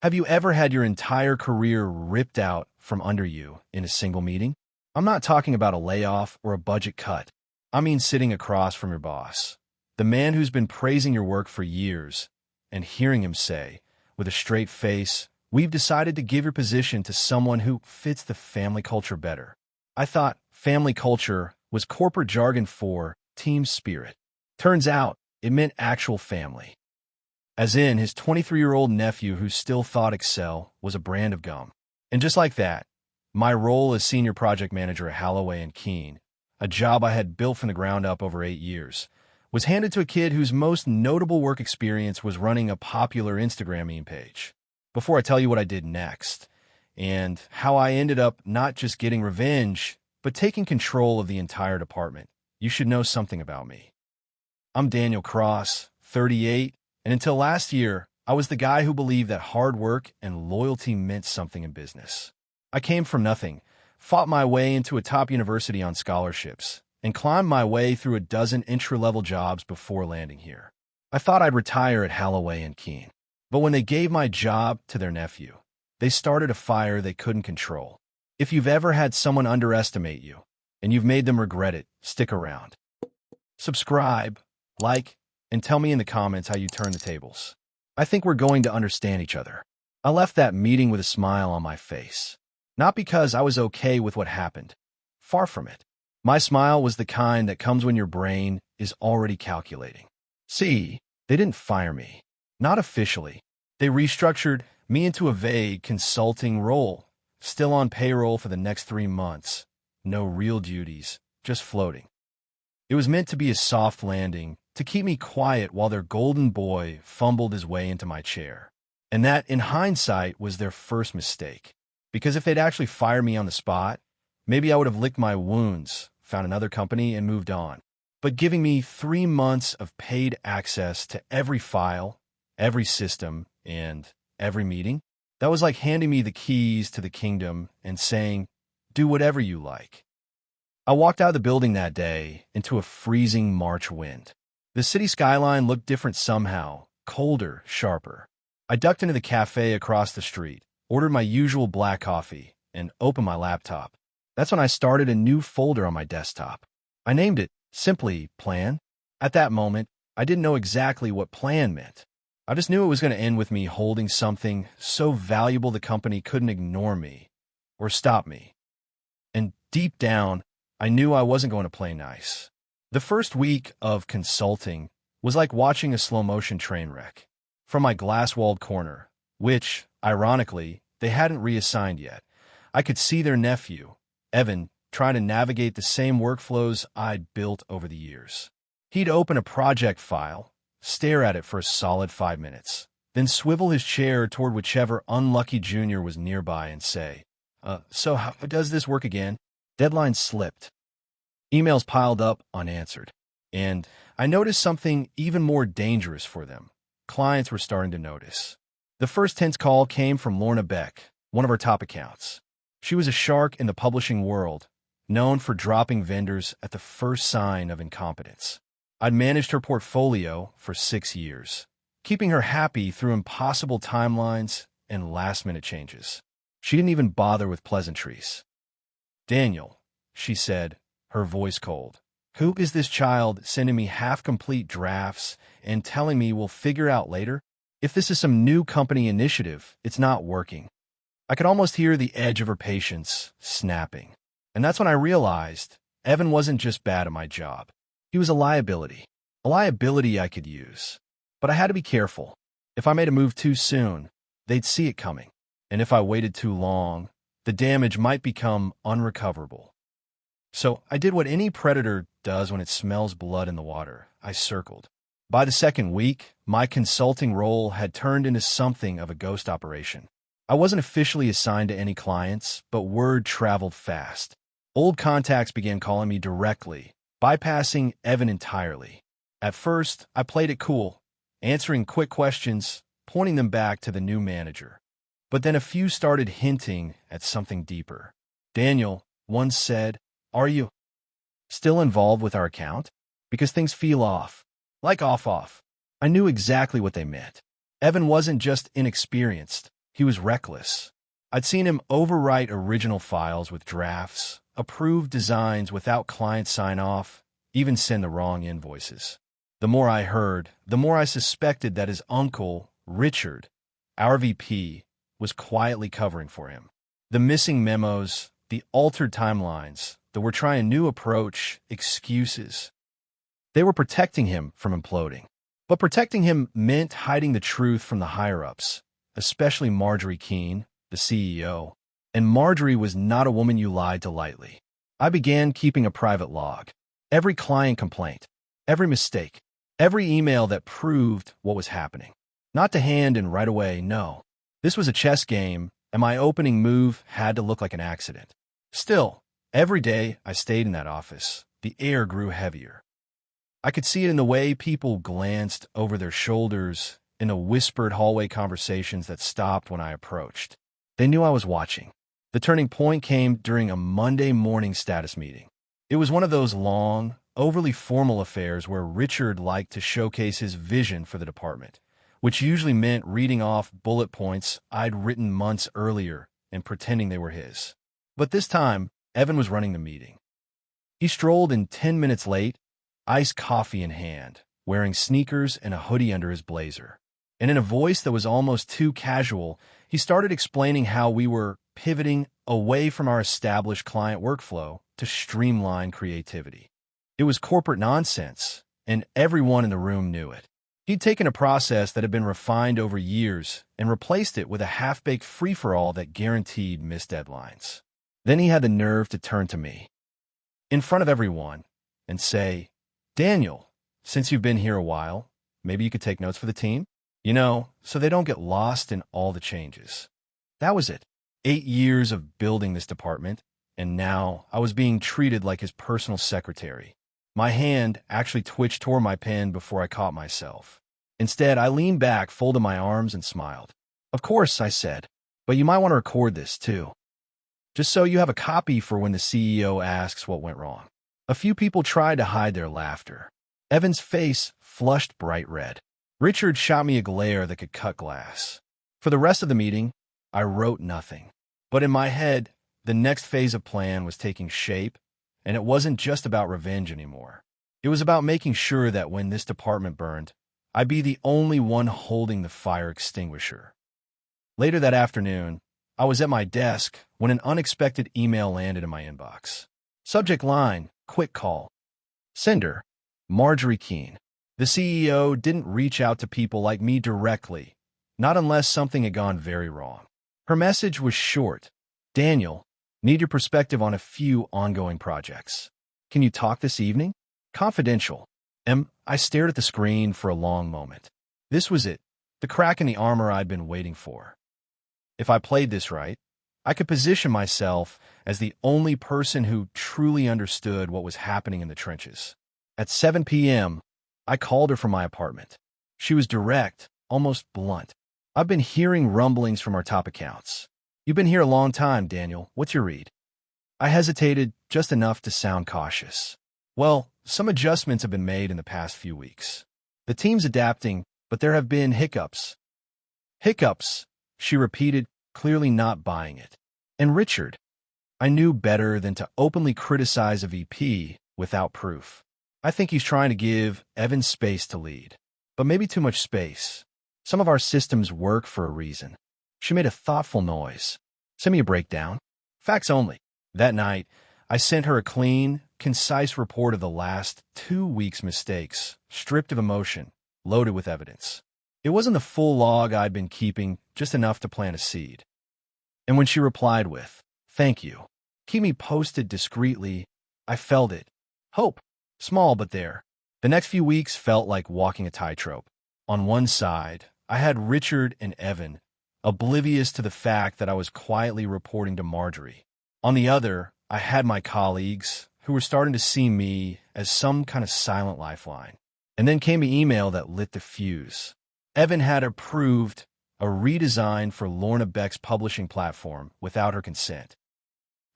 Have you ever had your entire career ripped out from under you in a single meeting? I'm not talking about a layoff or a budget cut. I mean sitting across from your boss, the man who's been praising your work for years, and hearing him say, with a straight face, "We've decided to give your position to someone who fits the family culture better." I thought family culture was corporate jargon for team spirit. Turns out it meant actual family. As in, his 23-year-old nephew who still thought Excel was a brand of gum. And just like that, my role as senior project manager at Halloway and Keene, a job I had built from the ground up over 8 years, was handed to a kid whose most notable work experience was running a popular Instagram meme page. Before I tell you what I did next, and how I ended up not just getting revenge, but taking control of the entire department, you should know something about me. I'm Daniel Cross, 38, and until last year, I was the guy who believed that hard work and loyalty meant something in business. I came from nothing, fought my way into a top university on scholarships, and climbed my way through a dozen entry-level jobs before landing here. I thought I'd retire at Halloway and Keene, but when they gave my job to their nephew, they started a fire they couldn't control. If you've ever had someone underestimate you, and you've made them regret it, stick around. Subscribe, like, and tell me in the comments how you turn the tables. I think we're going to understand each other. I left that meeting with a smile on my face. Not because I was okay with what happened. Far from it. My smile was the kind that comes when your brain is already calculating. See, they didn't fire me. Not officially. They restructured me into a vague consulting role, still on payroll for the next 3 months. No real duties, just floating. It was meant to be a soft landing, to keep me quiet while their golden boy fumbled his way into my chair. And that, in hindsight, was their first mistake. Because if they'd actually fired me on the spot, maybe I would have licked my wounds, found another company, and moved on. But giving me 3 months of paid access to every file, every system, and every meeting, that was like handing me the keys to the kingdom and saying, "Do whatever you like." I walked out of the building that day into a freezing March wind. The city skyline looked different somehow, colder, sharper. I ducked into the cafe across the street, ordered my usual black coffee, and opened my laptop. That's when I started a new folder on my desktop. I named it simply Plan. At that moment, I didn't know exactly what plan meant. I just knew it was going to end with me holding something so valuable the company couldn't ignore me or stop me. And deep down, I knew I wasn't going to play nice. The first week of consulting was like watching a slow-motion train wreck. From my glass-walled corner, which, ironically, they hadn't reassigned yet, I could see their nephew, Evan, trying to navigate the same workflows I'd built over the years. He'd open a project file, stare at it for a solid 5 minutes, then swivel his chair toward whichever unlucky junior was nearby and say, "So how does this work again?" Deadlines slipped. Emails piled up unanswered. And I noticed something even more dangerous for them. Clients were starting to notice. The first tense call came from Lorna Beck, one of our top accounts. She was a shark in the publishing world, known for dropping vendors at the first sign of incompetence. I'd managed her portfolio for 6 years, keeping her happy through impossible timelines and last-minute changes. She didn't even bother with pleasantries. "Daniel," she said, her voice cold, "who is this child sending me half-complete drafts and telling me we'll figure out later? If this is some new company initiative, it's not working." I could almost hear the edge of her patience snapping. And that's when I realized Evan wasn't just bad at my job. He was a liability I could use. But I had to be careful. If I made a move too soon, they'd see it coming. And if I waited too long, the damage might become unrecoverable. So I did what any predator does when it smells blood in the water. I circled. By the second week, my consulting role had turned into something of a ghost operation. I wasn't officially assigned to any clients, but word traveled fast. Old contacts began calling me directly, bypassing Evan entirely. At first, I played it cool, answering quick questions, pointing them back to the new manager. But then a few started hinting at something deeper. "Daniel," one said, "are you still involved with our account? Because things feel off." Like off. I knew exactly what they meant. Evan wasn't just inexperienced. He was reckless. I'd seen him overwrite original files with drafts, approve designs without client sign-off, even send the wrong invoices. The more I heard, the more I suspected that his uncle, Richard, our VP, was quietly covering for him. The missing memos, the altered timelines, the "we're trying a new approach" excuses. They were protecting him from imploding. But protecting him meant hiding the truth from the higher-ups, especially Marjorie Keene, the CEO. And Marjorie was not a woman you lied to lightly. I began keeping a private log. Every client complaint, every mistake, every email that proved what was happening. Not to hand in right away, no. This was a chess game, and my opening move had to look like an accident. Still, every day I stayed in that office, the air grew heavier. I could see it in the way people glanced over their shoulders, in the whispered hallway conversations that stopped when I approached. They knew I was watching. The turning point came during a Monday morning status meeting. It was one of those long, overly formal affairs where Richard liked to showcase his vision for the department, which usually meant reading off bullet points I'd written months earlier and pretending they were his. But this time, Evan was running the meeting. He strolled in 10 minutes late, iced coffee in hand, wearing sneakers and a hoodie under his blazer. And in a voice that was almost too casual, he started explaining how we were pivoting away from our established client workflow to streamline creativity. It was corporate nonsense, and everyone in the room knew it. He'd taken a process that had been refined over years and replaced it with a half-baked free-for-all that guaranteed missed deadlines. Then he had the nerve to turn to me, in front of everyone, and say, "Daniel, since you've been here a while, maybe you could take notes for the team? You know, so they don't get lost in all the changes." That was it. 8 years of building this department, and now I was being treated like his personal secretary. My hand actually twitched toward my pen before I caught myself. Instead, I leaned back, folded my arms, and smiled. "Of course," I said, "but you might want to record this, too. Just so you have a copy for when the CEO asks what went wrong." A few people tried to hide their laughter. Evan's face flushed bright red. Richard shot me a glare that could cut glass. For the rest of the meeting, I wrote nothing. But in my head, the next phase of plan was taking shape, and it wasn't just about revenge anymore. It was about making sure that when this department burned, I'd be the only one holding the fire extinguisher. Later that afternoon, I was at my desk when an unexpected email landed in my inbox. Subject line, "Quick call." Sender, Marjorie Keene. The CEO didn't reach out to people like me directly, not unless something had gone very wrong. Her message was short. "Daniel, need your perspective on a few ongoing projects. Can you talk this evening? Confidential." I stared at the screen for a long moment. This was it, the crack in the armor I'd been waiting for. If I played this right, I could position myself as the only person who truly understood what was happening in the trenches. At 7 p.m., I called her from my apartment. She was direct, almost blunt. "I've been hearing rumblings from our top accounts. You've been here a long time, Daniel. What's your read?" I hesitated just enough to sound cautious. "Well, some adjustments have been made in the past few weeks. The team's adapting, but there have been hiccups." "Hiccups," she repeated, clearly not buying it. "And Richard." I knew better than to openly criticize a VP without proof. "I think he's trying to give Evan space to lead. But maybe too much space. Some of our systems work for a reason." She made a thoughtful noise. "Send me a breakdown. Facts only." That night, I sent her a clean, concise report of the last 2 weeks' mistakes, stripped of emotion, loaded with evidence. It wasn't the full log I'd been keeping, just enough to plant a seed. And when she replied with, "Thank you. Keep me posted discreetly," I felt it. Hope. Small, but there. The next few weeks felt like walking a tightrope. On one side, I had Richard and Evan, oblivious to the fact that I was quietly reporting to Marjorie. On the other, I had my colleagues, who were starting to see me as some kind of silent lifeline. And then came an email that lit the fuse. Evan had approved a redesign for Lorna Beck's publishing platform without her consent.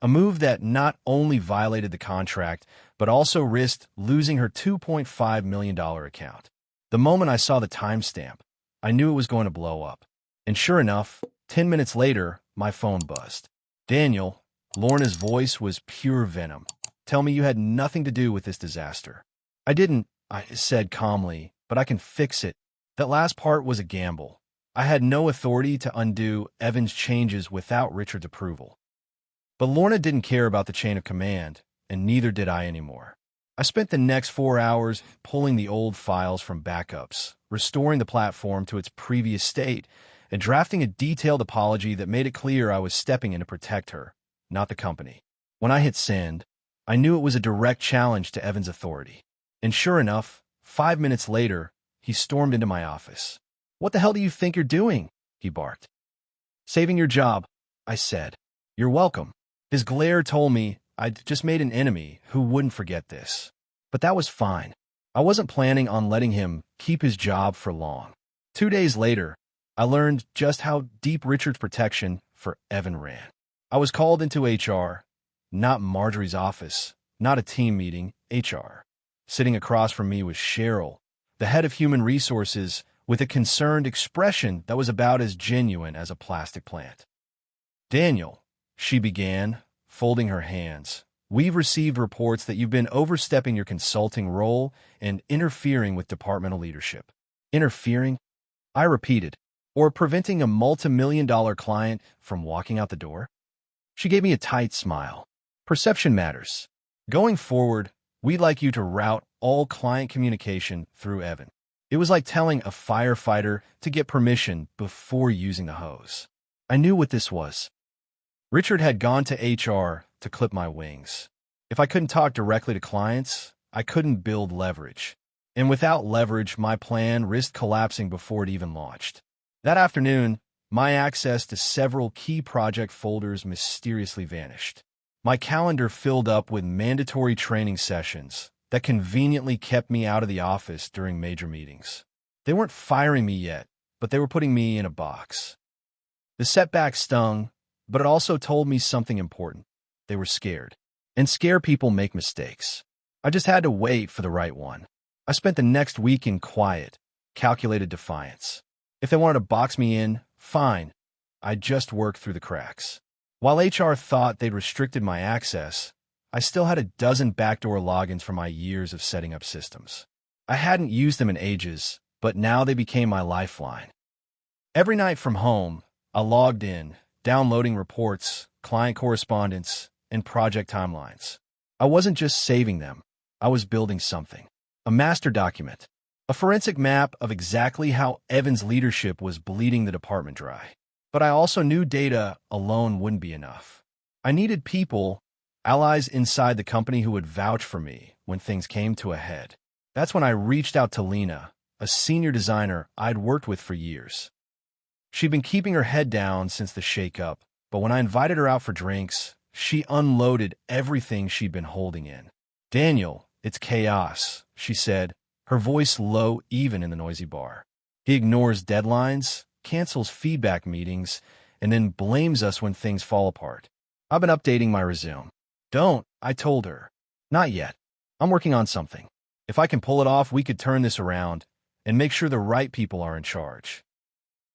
A move that not only violated the contract, but also risked losing her $2.5 million account. The moment I saw the timestamp, I knew it was going to blow up. And sure enough, 10 minutes later, my phone buzzed. Daniel, Lorna's voice was pure venom. Tell me you had nothing to do with this disaster. I didn't, I said calmly, but I can fix it. That last part was a gamble. I had no authority to undo Evan's changes without Richard's approval. But Lorna didn't care about the chain of command, and neither did I anymore. I spent the next 4 hours pulling the old files from backups, restoring the platform to its previous state, and drafting a detailed apology that made it clear I was stepping in to protect her, not the company. When I hit send, I knew it was a direct challenge to Evan's authority. And sure enough, 5 minutes later, he stormed into my office. "What the hell do you think you're doing?" he barked. "Saving your job," I said. "You're welcome." His glare told me I'd just made an enemy who wouldn't forget this. But that was fine. I wasn't planning on letting him keep his job for long. 2 days later, I learned just how deep Richard's protection for Evan ran. I was called into HR, not Marjorie's office, not a team meeting, HR. Sitting across from me was Cheryl, the head of human resources, with a concerned expression that was about as genuine as a plastic plant. "Daniel," she began, folding her hands, "we've received reports that you've been overstepping your consulting role and interfering with departmental leadership." Interfering? I repeated. Or preventing a multi-million-dollar client from walking out the door? She gave me a tight smile. "Perception matters. Going forward, we'd like you to route all client communication through Evan." It was like telling a firefighter to get permission before using the hose. I knew what this was. Richard had gone to HR to clip my wings. If I couldn't talk directly to clients, I couldn't build leverage. And without leverage, my plan risked collapsing before it even launched. That afternoon, my access to several key project folders mysteriously vanished. My calendar filled up with mandatory training sessions that conveniently kept me out of the office during major meetings. They weren't firing me yet, but they were putting me in a box. The setback stung, but it also told me something important. They were scared. And scared people make mistakes. I just had to wait for the right one. I spent the next week in quiet, calculated defiance. If they wanted to box me in, fine. I'd just work through the cracks. While HR thought they'd restricted my access, I still had a dozen backdoor logins from my years of setting up systems. I hadn't used them in ages, but now they became my lifeline. Every night from home, I logged in, downloading reports, client correspondence, and project timelines. I wasn't just saving them. I was building something. A master document. A forensic map of exactly how Evan's leadership was bleeding the department dry. But I also knew data alone wouldn't be enough. I needed people, allies inside the company who would vouch for me when things came to a head. That's when I reached out to Lena, a senior designer I'd worked with for years. She'd been keeping her head down since the shakeup, but when I invited her out for drinks, she unloaded everything she'd been holding in. "Daniel, it's chaos," she said, her voice low even in the noisy bar. "He ignores deadlines, cancels feedback meetings, and then blames us when things fall apart. I've been updating my resume." "Don't," I told her. "Not yet. I'm working on something. If I can pull it off, we could turn this around and make sure the right people are in charge."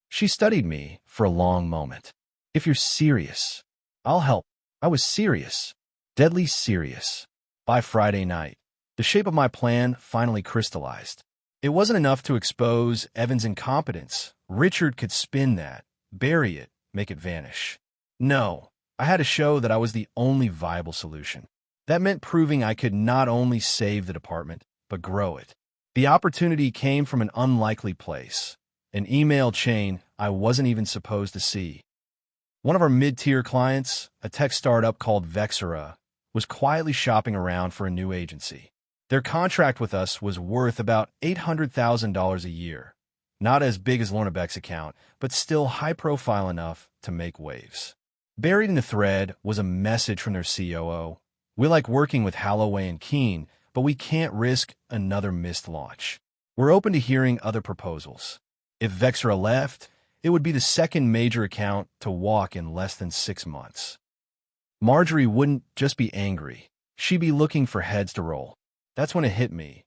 She studied me for a long moment. "If you're serious, I'll help." I was serious. Deadly serious. By Friday night, the shape of my plan finally crystallized. It wasn't enough to expose Evan's incompetence. Richard could spin that, bury it, make it vanish. No, I had to show that I was the only viable solution. That meant proving I could not only save the department, but grow it. The opportunity came from an unlikely place. An email chain I wasn't even supposed to see. One of our mid-tier clients, a tech startup called Vexera, was quietly shopping around for a new agency. Their contract with us was worth about $800,000 a year. Not as big as Lorna Beck's account, but still high-profile enough to make waves. Buried in the thread was a message from their COO. "We like working with Holloway and Keene, but we can't risk another missed launch. We're open to hearing other proposals." If Vexera left, it would be the second major account to walk in less than 6 months. Marjorie wouldn't just be angry. She'd be looking for heads to roll. That's when it hit me.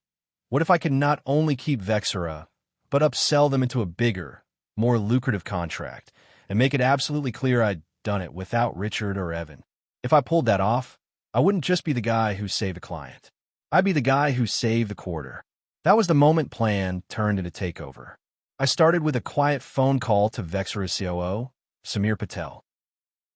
What if I could not only keep Vexera, but upsell them into a bigger, more lucrative contract, and make it absolutely clear I'd done it without Richard or Evan. If I pulled that off, I wouldn't just be the guy who saved a client. I'd be the guy who saved the quarter. That was the moment plan turned into takeover. I started with a quiet phone call to Vexura's COO, Samir Patel.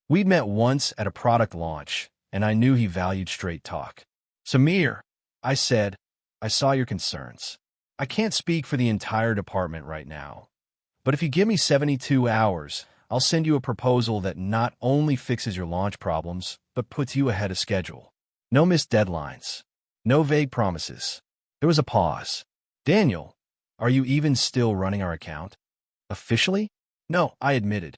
We'd met once at a product launch, and I knew he valued straight talk. "Samir," I said, "I saw your concerns. I can't speak for the entire department right now, but if you give me 72 hours, I'll send you a proposal that not only fixes your launch problems, but puts you ahead of schedule. No missed deadlines. No vague promises." There was a pause. "Daniel, are you even still running our account?" "Officially? No," I admitted.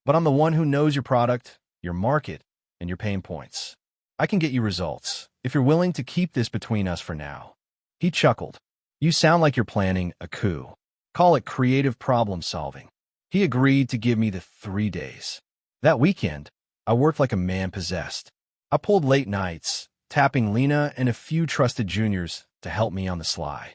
"But I'm the one who knows your product, your market, and your pain points. I can get you results, if you're willing to keep this between us for now." He chuckled. "You sound like you're planning a coup. Call it creative problem solving." He agreed to give me the 3 days. That weekend, I worked like a man possessed. I pulled late nights, tapping Lena and a few trusted juniors to help me on the sly.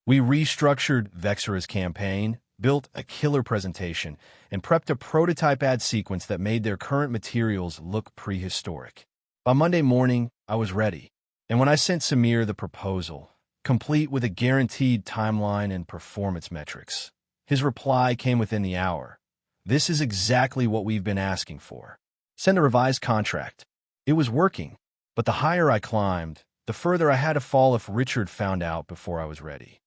We restructured Vexura's campaign, built a killer presentation, and prepped a prototype ad sequence that made their current materials look prehistoric. By Monday morning, I was ready, and when I sent Samir the proposal, complete with a guaranteed timeline and performance metrics, his reply came within the hour. "This is exactly what we've been asking for. Send a revised contract." It was working, but the higher I climbed, the further I had to fall if Richard found out before I was ready.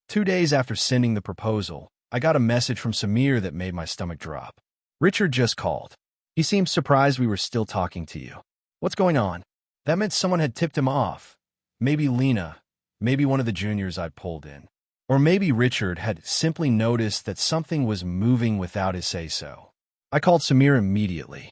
2 days after sending the proposal, I got a message from Samir that made my stomach drop. "Richard just called. He seemed surprised we were still talking to you." "What's going on?" That meant someone had tipped him off. Maybe Lena, maybe one of the juniors I'd pulled in. Or maybe Richard had simply noticed that something was moving without his say-so. I called Samir immediately.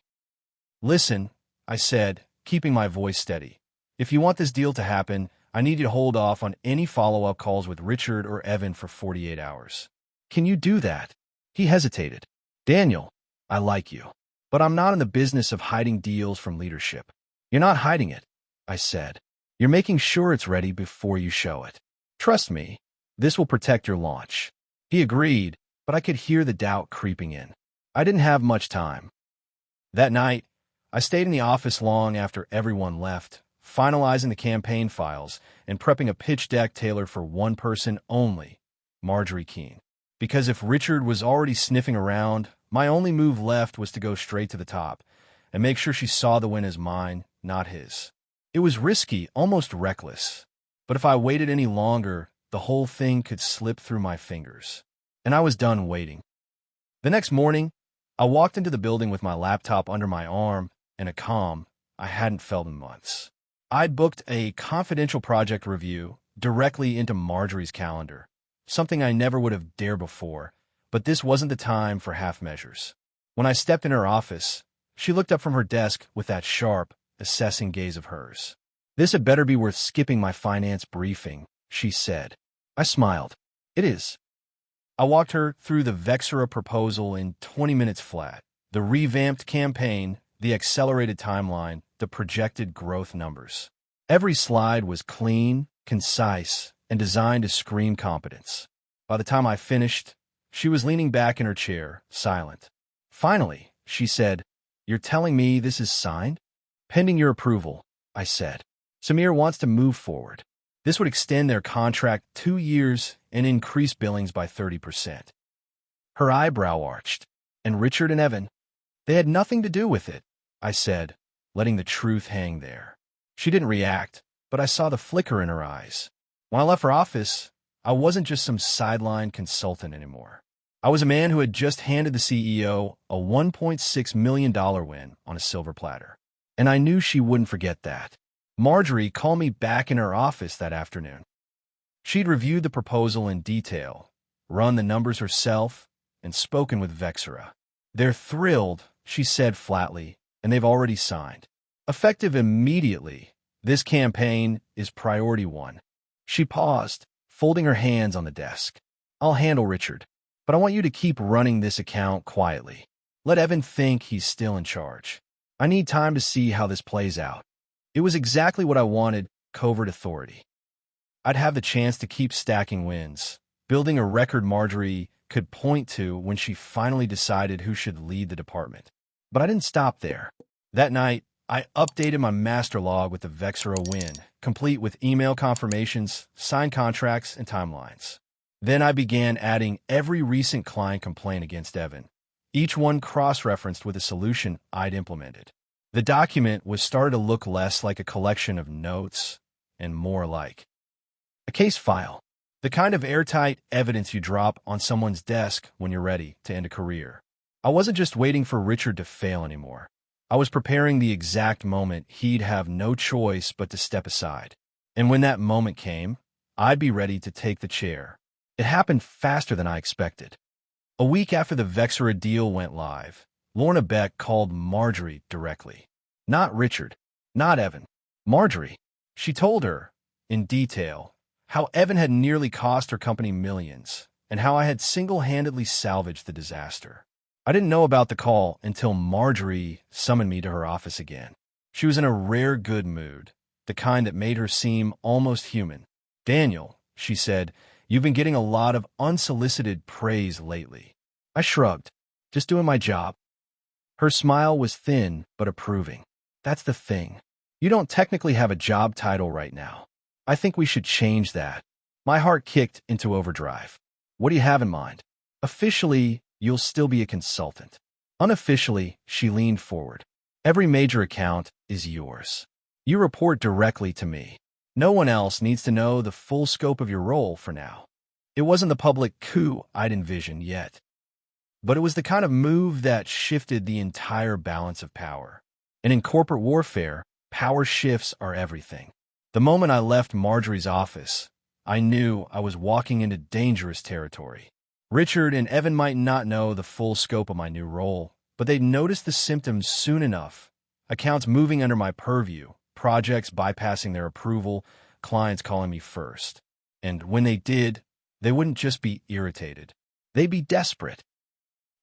"Listen," I said, keeping my voice steady. "If you want this deal to happen, I need you to hold off on any follow-up calls with Richard or Evan for 48 hours. Can you do that?" He hesitated. "Daniel, I like you, but I'm not in the business of hiding deals from leadership." "You're not hiding it," I said. "You're making sure it's ready before you show it. Trust me, this will protect your launch." He agreed, but I could hear the doubt creeping in. I didn't have much time. That night, I stayed in the office long after everyone left, finalizing the campaign files and prepping a pitch deck tailored for one person only, Marjorie Keene. Because if Richard was already sniffing around, my only move left was to go straight to the top and make sure she saw the win as mine, not his. It was risky, almost reckless, but if I waited any longer, the whole thing could slip through my fingers. And I was done waiting. The next morning, I walked into the building with my laptop under my arm and a calm I hadn't felt in months. I'd booked a confidential project review directly into Marjorie's calendar, something I never would have dared before, but this wasn't the time for half measures. When I stepped in her office, she looked up from her desk with that sharp, assessing gaze of hers. "This had better be worth skipping my finance briefing," she said. I smiled. "It is." I walked her through the Vexura proposal in 20 minutes flat. The revamped campaign, the accelerated timeline, the projected growth numbers. Every slide was clean, concise, and designed to scream competence. By the time I finished, she was leaning back in her chair, silent. "Finally," she said, "you're telling me this is signed?" "Pending your approval," I said. "Samir wants to move forward. This would extend their contract 2 years and increase billings by 30%. Her eyebrow arched. "And Richard and Evan?" "They had nothing to do with it," I said, letting the truth hang there. She didn't react, but I saw the flicker in her eyes. When I left her office, I wasn't just some sideline consultant anymore. I was a man who had just handed the CEO a $1.6 million win on a silver platter. And I knew she wouldn't forget that. Marjorie called me back in her office that afternoon. She'd reviewed the proposal in detail, run the numbers herself, and spoken with Vexura. "They're thrilled," she said flatly, "and they've already signed. Effective immediately, this campaign is priority 1. She paused, folding her hands on the desk. "I'll handle Richard, but I want you to keep running this account quietly. Let Evan think he's still in charge. I need time to see how this plays out." It was exactly what I wanted, covert authority. I'd have the chance to keep stacking wins, building a record Marjorie could point to when she finally decided who should lead the department. But I didn't stop there. That night, I updated my master log with the Vexera win, complete with email confirmations, signed contracts, and timelines. Then I began adding every recent client complaint against Evan, each one cross-referenced with a solution I'd implemented. The document was starting to look less like a collection of notes and more like a case file, the kind of airtight evidence you drop on someone's desk when you're ready to end a career. I wasn't just waiting for Richard to fail anymore. I was preparing the exact moment he'd have no choice but to step aside. And when that moment came, I'd be ready to take the chair. It happened faster than I expected. A week after the Vexera deal went live, Lorna Beck called Marjorie directly. Not Richard, not Evan. Marjorie. She told her, in detail, how Evan had nearly cost her company millions, and how I had single-handedly salvaged the disaster. I didn't know about the call until Marjorie summoned me to her office again. She was in a rare good mood, the kind that made her seem almost human. "Daniel," she said, "you've been getting a lot of unsolicited praise lately." I shrugged. "Just doing my job." Her smile was thin but approving. "That's the thing. You don't technically have a job title right now. I think we should change that." My heart kicked into overdrive. "What do you have in mind?" "Officially, you'll still be a consultant." Unofficially, she leaned forward. "Every major account is yours. You report directly to me. No one else needs to know the full scope of your role for now." It wasn't the public coup I'd envisioned yet, but it was the kind of move that shifted the entire balance of power. And in corporate warfare, power shifts are everything. The moment I left Marjorie's office, I knew I was walking into dangerous territory. Richard and Evan might not know the full scope of my new role, but they'd notice the symptoms soon enough. Accounts moving under my purview, projects bypassing their approval, clients calling me first. And when they did, they wouldn't just be irritated. They'd be desperate.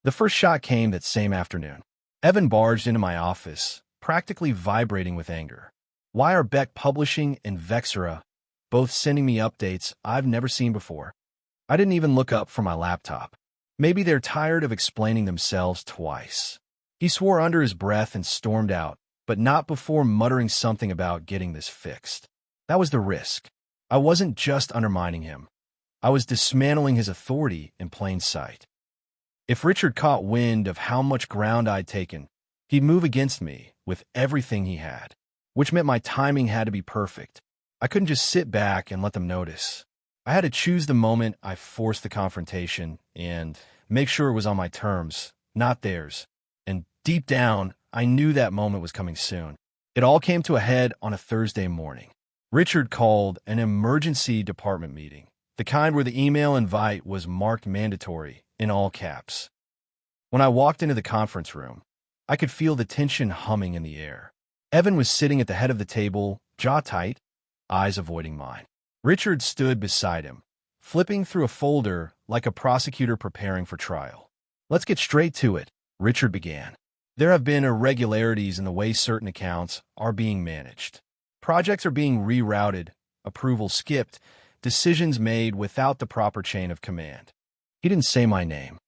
The first shot came that same afternoon. Evan barged into my office, practically vibrating with anger. Why are Beck Publishing and Vexera both sending me updates I've never seen before? I didn't even look up from my laptop. Maybe they're tired of explaining themselves twice. He swore under his breath and stormed out, but not before muttering something about getting this fixed. That was the risk. I wasn't just undermining him. I was dismantling his authority in plain sight. If Richard caught wind of how much ground I'd taken, he'd move against me with everything he had, which meant my timing had to be perfect. I couldn't just sit back and let them notice. I had to choose the moment I forced the confrontation and make sure it was on my terms, not theirs. And deep down, I knew that moment was coming soon. It all came to a head on a Thursday morning. Richard called an emergency department meeting, the kind where the email invite was marked mandatory in all caps. When I walked into the conference room, I could feel the tension humming in the air. Evan was sitting at the head of the table, jaw tight, eyes avoiding mine. Richard stood beside him, flipping through a folder like a prosecutor preparing for trial. "Let's get straight to it," Richard began. "There have been irregularities in the way certain accounts are being managed. Projects are being rerouted, approvals skipped, decisions made without the proper chain of command." He didn't say my name.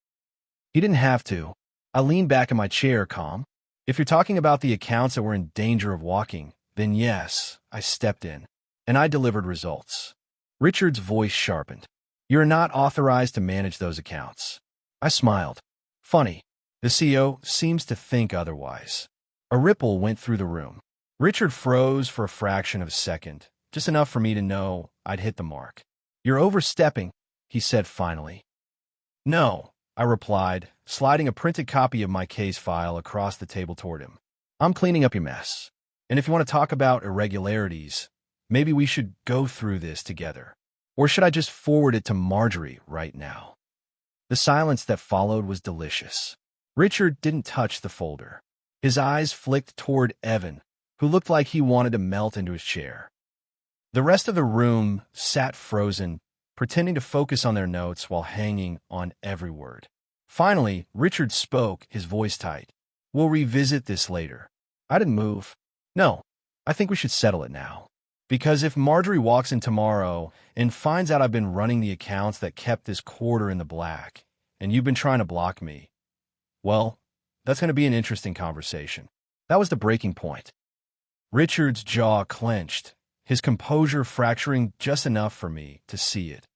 He didn't have to. I leaned back in my chair, calm. "If you're talking about the accounts that were in danger of walking, then yes, I stepped in. And I delivered results." Richard's voice sharpened. "You're not authorized to manage those accounts." I smiled. Funny, the CEO seems to think otherwise. A ripple went through the room. Richard froze for a fraction of a second, just enough for me to know I'd hit the mark. "You're overstepping," he said finally. "No," I replied, sliding a printed copy of my case file across the table toward him. "I'm cleaning up your mess. And if you want to talk about irregularities, maybe we should go through this together. Or should I just forward it to Marjorie right now?" The silence that followed was delicious. Richard didn't touch the folder. His eyes flicked toward Evan, who looked like he wanted to melt into his chair. The rest of the room sat frozen, pretending to focus on their notes while hanging on every word. Finally, Richard spoke, his voice tight. "We'll revisit this later." I didn't move. "No, I think we should settle it now. Because if Marjorie walks in tomorrow and finds out I've been running the accounts that kept this quarter in the black, and you've been trying to block me. Well, that's going to be an interesting conversation. That was the breaking point. Richard's jaw clenched, his composure fracturing just enough for me to see it.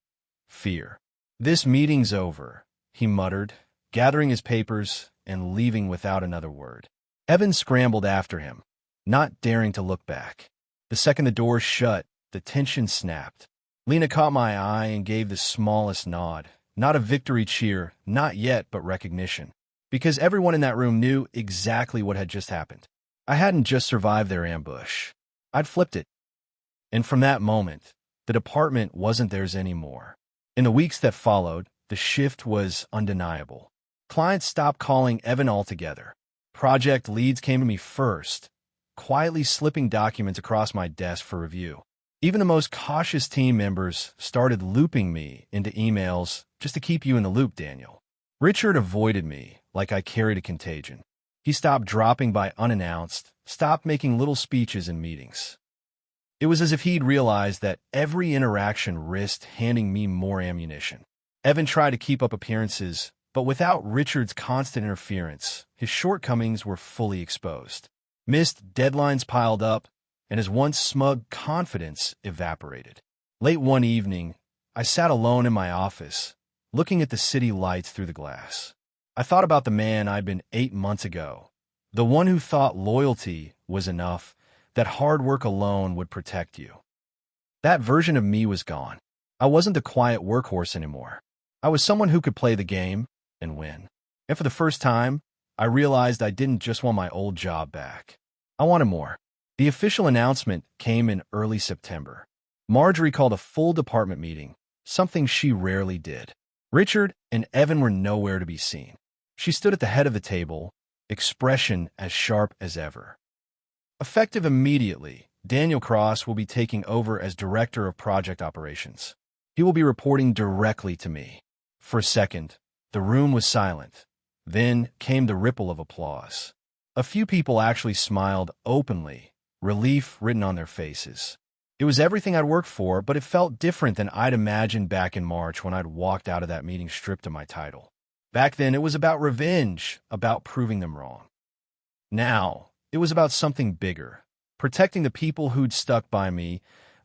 Fear. "This meeting's over," he muttered, gathering his papers and leaving without another word. Evan scrambled after him, not daring to look back. The second the door shut, the tension snapped. Lena caught my eye and gave the smallest nod. Not a victory cheer, not yet, but recognition. Because everyone in that room knew exactly what had just happened. I hadn't just survived their ambush. I'd flipped it. And from that moment, the department wasn't theirs anymore. In the weeks that followed, the shift was undeniable. Clients stopped calling Evan altogether. Project leads came to me first, quietly slipping documents across my desk for review. Even the most cautious team members started looping me into emails just to keep you in the loop, Daniel. Richard avoided me like I carried a contagion. He stopped dropping by unannounced, stopped making little speeches in meetings. It was as if he'd realized that every interaction risked handing me more ammunition. Evan tried to keep up appearances, but without Richard's constant interference, his shortcomings were fully exposed. Missed deadlines piled up, and his once smug confidence evaporated. Late one evening, I sat alone in my office, looking at the city lights through the glass. I thought about the man I'd been 8 months ago, the one who thought loyalty was enough, that hard work alone would protect you. That version of me was gone. I wasn't the quiet workhorse anymore. I was someone who could play the game and win. And for the first time, I realized I didn't just want my old job back. I wanted more. The official announcement came in early September. Marjorie called a full department meeting, something she rarely did. Richard and Evan were nowhere to be seen. She stood at the head of the table, expression as sharp as ever. Effective immediately, Daniel Cross will be taking over as Director of Project Operations. He will be reporting directly to me. For a second, the room was silent. Then came the ripple of applause. A few people actually smiled openly, relief written on their faces. It was everything I'd worked for, but it felt different than I'd imagined back in March when I'd walked out of that meeting stripped of my title. Back then, it was about revenge, about proving them wrong. Now, it was about something bigger, protecting the people who'd stuck by me,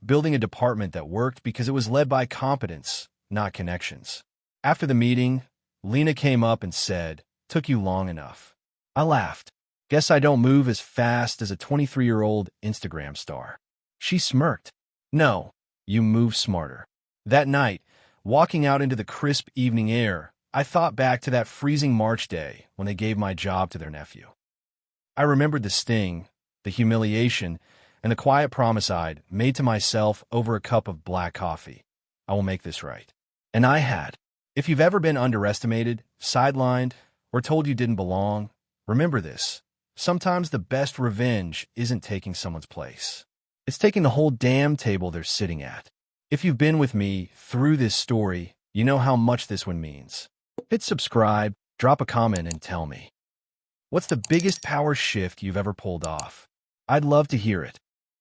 building a department that worked because it was led by competence, not connections. After the meeting, Lena came up and said, "Took you long enough." I laughed. "Guess I don't move as fast as a 23-year-old Instagram star." She smirked. "No, you move smarter." That night, walking out into the crisp evening air, I thought back to that freezing March day when they gave my job to their nephew. I remembered the sting, the humiliation, and the quiet promise I'd made to myself over a cup of black coffee. I will make this right. And I had. If you've ever been underestimated, sidelined, or told you didn't belong, remember this. Sometimes the best revenge isn't taking someone's place. It's taking the whole damn table they're sitting at. If you've been with me through this story, you know how much this one means. Hit subscribe, drop a comment, and tell me. What's the biggest power shift you've ever pulled off? I'd love to hear it.